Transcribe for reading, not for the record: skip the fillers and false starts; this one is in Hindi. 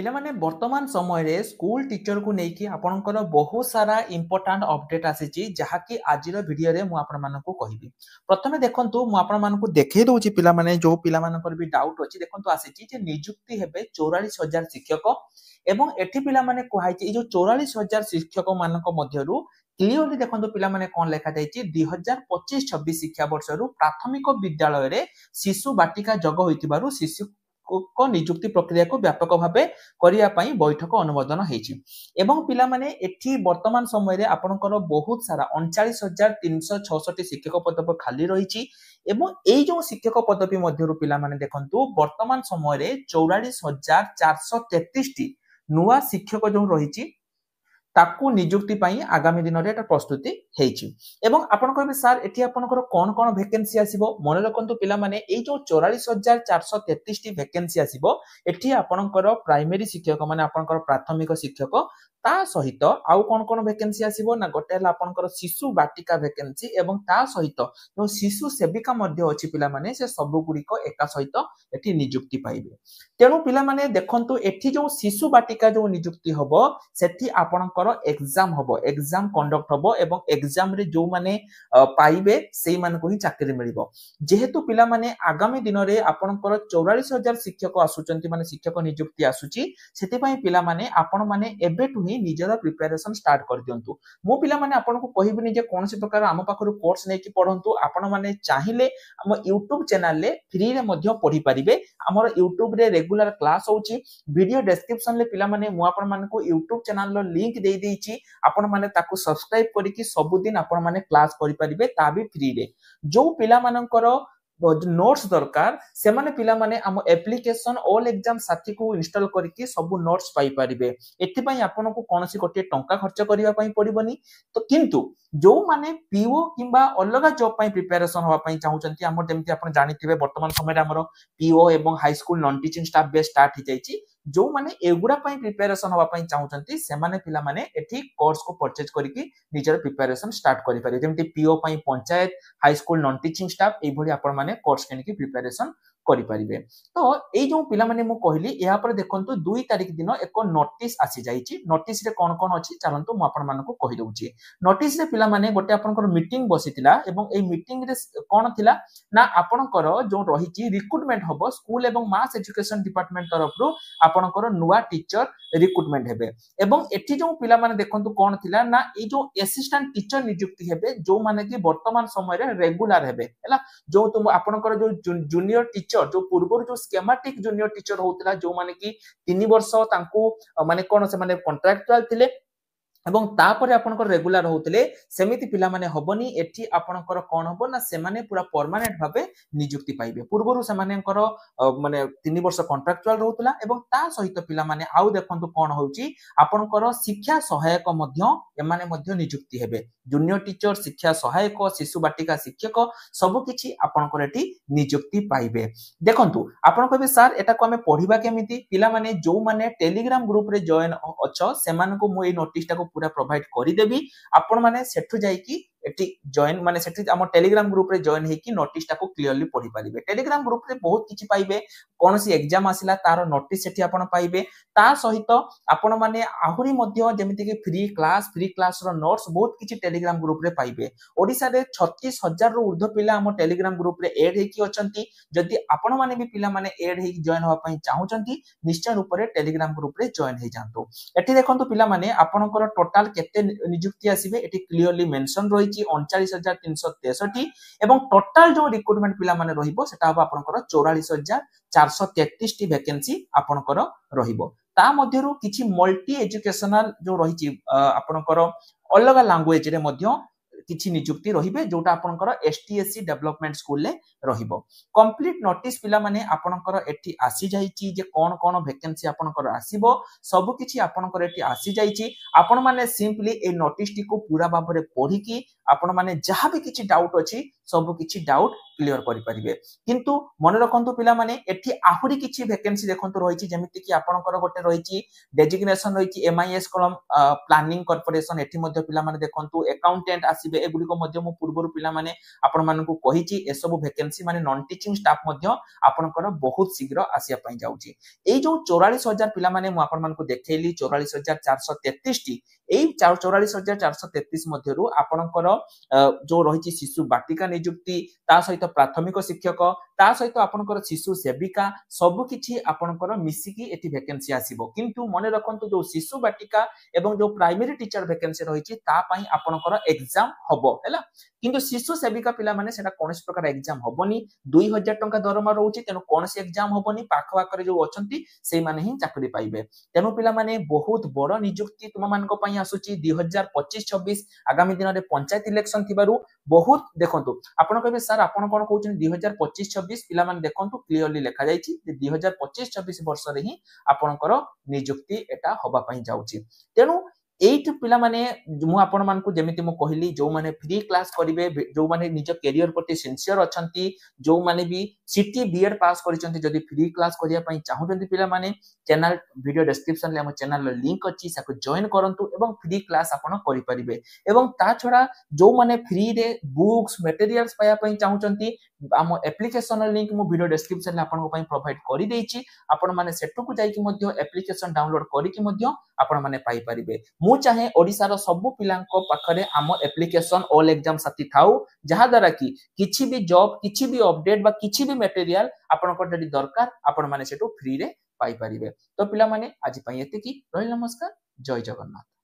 पिला माने वर्तमान समय रे स्कूल टीचर को लेकिन आपणकर बहुत सारा इंपोर्टाट अपडेट आसी जहाँकि आज वीडियो रे मु आपण मानकु कहबी। प्रथमे देखंतु मु आपण मानकु देखै दउची पिला माने जो पिला मानकर भी डाउट अछि देखंतु आसी जे नियुक्ति हेबे 44,000 शिक्षक एवं एठी पिला माने कहै छै जो 44,000 शिक्षक मानक मध्यरु क्लियरली देखंतु पिला माने कोन लेखा जायछि 2025-26 शिक्षा वर्ष रु प्राथमिक विद्यालय रे शिशु बाटिका जग होइतिबारु शिशु को नियुक्ति प्रक्रिया को व्यापक भावे करिया पई बैठक अनुमोदन हेछि एवं पिला माने एठी वर्तमान समय रे आपनकर बहुत सारा 39,366 शिक्षक पद खाली रहिछि एवं एई जो शिक्षक पदवी मध्यरु पिला माने देखंतु वर्तमान समय रे 44,433 टी नुवा शिक्षक जो रहिछि ताकू नियुक्ति पई आगामी दिन रे प्रस्तुति हेछि एवं आपण कहबे सर एठी आपनकर कोन कोन वैकेंसी आसीबो मन रखंतु पिला माने एई जो 44,433 टी वैकेंसी आसीबो एठी आपनकर प्राइमरी शिक्षक माने आपनकर प्राथमिक शिक्षक ता सहित आउ कोन कोन वैकेंसी आसीबो ना गोटे हला आपनकर शिशु बाटिका वैकेंसी एवं ता सहित जो शिशु सेविका मध्ये अछि पिला माने से सब गुडी को एका सहित एठी नियुक्ति पाइबे तेनु पिला माने देखंतु एठी जो शिशु बाटिका जो नियुक्ति हबो सेठी आपनकर एग्जाम हबो एग्जाम कंडक्ट हबो एवं एग्जाम रे जो माने पाइबे सेई मान को ही चाकरी मिलिबो जेहेतु पिला माने आगामी दिन रे आपनकर 44,000 शिक्षक आसुचंती माने शिक्षक नियुक्ति आसुची सेति पई पिला माने आपण माने एबेटु ही निजर प्रिपरेशन स्टार्ट कर दियंतु मो पिला माने आपण को कहिबनी जे कोनसे प्रकार हम पाखरु कोर्स नै कि पढंतु आपण माने चाहिले हम YouTube चैनल ले फ्री रे मध्ये पढी परिबे हमर YouTube रे रेगुलर क्लास होची वीडियो डिस्क्रिप्शन ले पिला माने मु आपण मान को YouTube चैनल लो लिंक दे देछि आपण माने ताकू सब्सक्राइब करी कि सब दिन आपण माने क्लास करि परिबे ता भी फ्री रे जो पिला मानकर नोट्स दरकार से माने पिला माने हम एप्लीकेशन ऑल एग्जाम साथी को इंस्टॉल करके सब नोट्स पाई परिबे एथि पई आपन को कोनसी गोटे टंका खर्च करिवा पई पड़िबनी तो किंतु जो माने पीओ किंबा अलगा जॉब पई प्रिपरेशन होवा पई चाहुचंती हमर जेमति आपन जानिथिबे वर्तमान समय रे हमर पीओ एवं high school non teaching staff base start हि जाईची जो माने एगुडा पई प्रिपरेशन होवा पई चाहुचंती से माने पिला माने एथि कोर्स को परचेज करिकि निजर प्रिपरेशन स्टार्ट करि पारे जेमति पीओ पई panchayat high school non teaching staff एई भली आपन माने कोर्स केनिकि प्रिपरेशन करि परिबे तो एई जो पिला माने मु कहली एहा पर देखंतु 2 तारिख दिन एक नोटिस आसी जाईची नोटिस रे कोन कोन अछि चलंतु मु आपन मानको कहि दउची नोटिस रे पिला माने गोटे आपनकर मीटिंग बसितिला एवं एई मीटिंग रे कोन थिला ना आपनकर जो रहिची रिक्रूटमेंट हबो स्कूल एवं मास एजुकेशन डिपार्टमेंट तरफ रु आपनकर नुवा टीचर रिक्रूटमेंट हेबे एवं एठी जो पिला माने देखंतु कोन थिला ना ए जो असिस्टेंट टीचर नियुक्ति हेबे जो माने कि वर्तमान समय रे रेगुलर हेबे हला जो तुम आपनकर जो जूनियर टीचर जो पूर्व जो स्कीमेटिक जूनियर टीचर होतला जो माने कि 3 वर्ष तांको माने कोन से माने कॉन्ट्रैक्चुअल थिले एवं तापर आपनकर रेगुलर होतले सेमिति पिला माने हबनी एठी आपनकर कोन हबो ना से माने पूरा परमानेंट भाबे नियुक्ति पाइबे पूर्वरु से मानेकर माने 3 वर्ष कॉन्ट्रैक्चुअल रहउतला एवं ता सहित पिला माने आउ देखंतु कोन होउची आपनकर शिक्षा सहायक मध्य एमाने मध्य नियुक्ति हेबे जूनियर टीचर शिक्षा सहायक शिशु बाटिका शिक्षक सब किछि आपनकर एठी नियुक्ति पाइबे देखंतु आपन कहबे सर एटा को हमें पढिबा केमिति पिला माने जो माने टेलीग्राम ग्रुप रे जॉइन अछ सेमान को मु ए नोटिस टा को पूरा प्रोवाइड करि देबी आपण माने सेठु जाई कि एटी जॉइन माने सेठी हम टेलीग्राम ग्रुप रे जॉइन हे कि नोटिस टा को क्लियरली पढि परिबे टेलीग्राम ग्रुप रे बहुत किछि पाइबे कोनसी एग्जाम आसिला तार नोटिस सेठी आपण पाइबे ता सहित आपण माने आहुरी मध्य जेमिति कि फ्री क्लास रो नोट्स बहुत किछि टेलीग्राम ग्रुप रे पाइबे ओडिसा रे 36,000 रो ऊर्ध्व पिला हम टेलीग्राम ग्रुप रे ऐड हे कि अछंती जदि आपण माने भी पिला माने ऐड हे कि जॉइन होवा पई चाहुचंती निश्चय रूप रे टेलीग्राम ग्रुप रे जॉइन हे जानतो एठी देखंतु पिला माने आपनकर टोटल केते नियुक्ति आसीबे एठी क्लियरली मेंशन रही 39,363 एवं टोटल जो रिक्रूटमेंट पिला माने रहिबो सेटा हबो आपनकर 44,433 टी वैकेंसी आपनकर रहिबो ता मध्यरु किछि मल्टी एजुकेशनल जो रहिछि आपनकर अलग लैंग्वेज रे मध्य किछि नियुक्ति रहिबे जोटा आपनकर एसटीएससी डेवलपमेंट स्कूल ले रहिबो कंप्लीट नोटिस पिला माने आपनकर एठी आसी जाईची जे कोन कोन वैकेंसी आपनकर आसीबो सब किछि आपनकर एठी आसी जाईची आपण माने सिंपली ए नोटिस टी को पूरा बाबरे पढी कि आपण माने जहां भी किछि डाउट अछि सब किछि डाउट क्लियर करि परिबे किंतु मन रखंतु पिला माने एठी आहुरी किछि वैकेंसी देखंतु रहिछि जेमिति कि आपनकर गोटे रहिछि डेजिग्नेशन रहिछि एमआईएस कलम प्लानिंग कॉर्पोरेशन एठी मध्ये पिला माने देखंतु अकाउंटेंट आसीबे एगुडी को मध्ये मु पूर्वरु पिला माने आपण मानकु कहिछि ए सब वैकेंसी माने नॉन टीचिंग स्टाफ मध्ये आपनकर बहुत शीघ्र आसिया पई जाउछि ए जो 44000 पिला माने मु आपण मानकु देखैली 44433 टी ए 44433 मध्यरु आपनकर जो रहिछि शिशु बाटिका नियुक्ति ता सहित प्राथमिक शिक्षक ता सहित आपनकर शिशु सेविका सब किछि आपनकर मिसिकी एति वैकेंसी आसीबो किंतु मने रखंतु जो शिशु बाटिका एवं जो प्राइमरी टीचर वैकेंसी रहिछि ता पई आपनकर एग्जाम हबो हैला किंतु शिशु सेविका पिला माने सेटा कोनस प्रकार एग्जाम हबोनी 2000 टंका दरमा रहउछि तेनु कोनस एग्जाम हबोनी पाखवा करे जो अछंती सेई माने ही चाकरी पाइबे तेनु पिला माने बहुत बड़ नियुक्ति तुम मानको पई आसुछि 2025-26 आगामी दिन रे पंचायत इलेक्शन थिबारु बहुत देखंतु आपण कहबे सर आपण कोन कहउछन 2025-26 पिला माने देखंतु क्लियरली लिखा जाईछि जे 2025-26 वर्ष रे ही आपणकर नियुक्ति एटा होबा पई जाउछि तेनु एट पिला माने मु आपण मानकु जेमिति मु कहली जो माने फ्री क्लास करिवे जो माने निज करियर प्रति सिंसियर अछंती जो माने भी सिटी बीएड पास करिसंती जदी फ्री क्लास करिया पई चाहुचंती पिला माने चैनल वीडियो डिस्क्रिप्शन ले हम चैनल लिंक अछि साको जॉइन करंतु एवं फ्री क्लास आपण करि परिबे एवं ता छडा जो माने फ्री रे बुक्स मटेरियल्स पाया पई चाहुचंती हम एप्लीकेशन लिंक मु वीडियो डिस्क्रिप्शन ले आपण को पई प्रोवाइड करि देछि आपण माने सेटु को जाई कि मध्ये एप्लीकेशन डाउनलोड करि कि मध्ये आपण माने पाई परिबे मु चाहे ओडिसा रो सब पिलांको पाखरे आम एप्लीकेशन ऑल एग्जाम साथी थाउ जहा द्वारा कि किछि भी जॉब किछि भी अपडेट बा किछि भी मटेरियल आपण को जदी दरकार आपण माने सेटु फ्री रे पाई परिबे तो पिला माने आज पई एते की रहिल नमस्कार जय जगन्नाथ।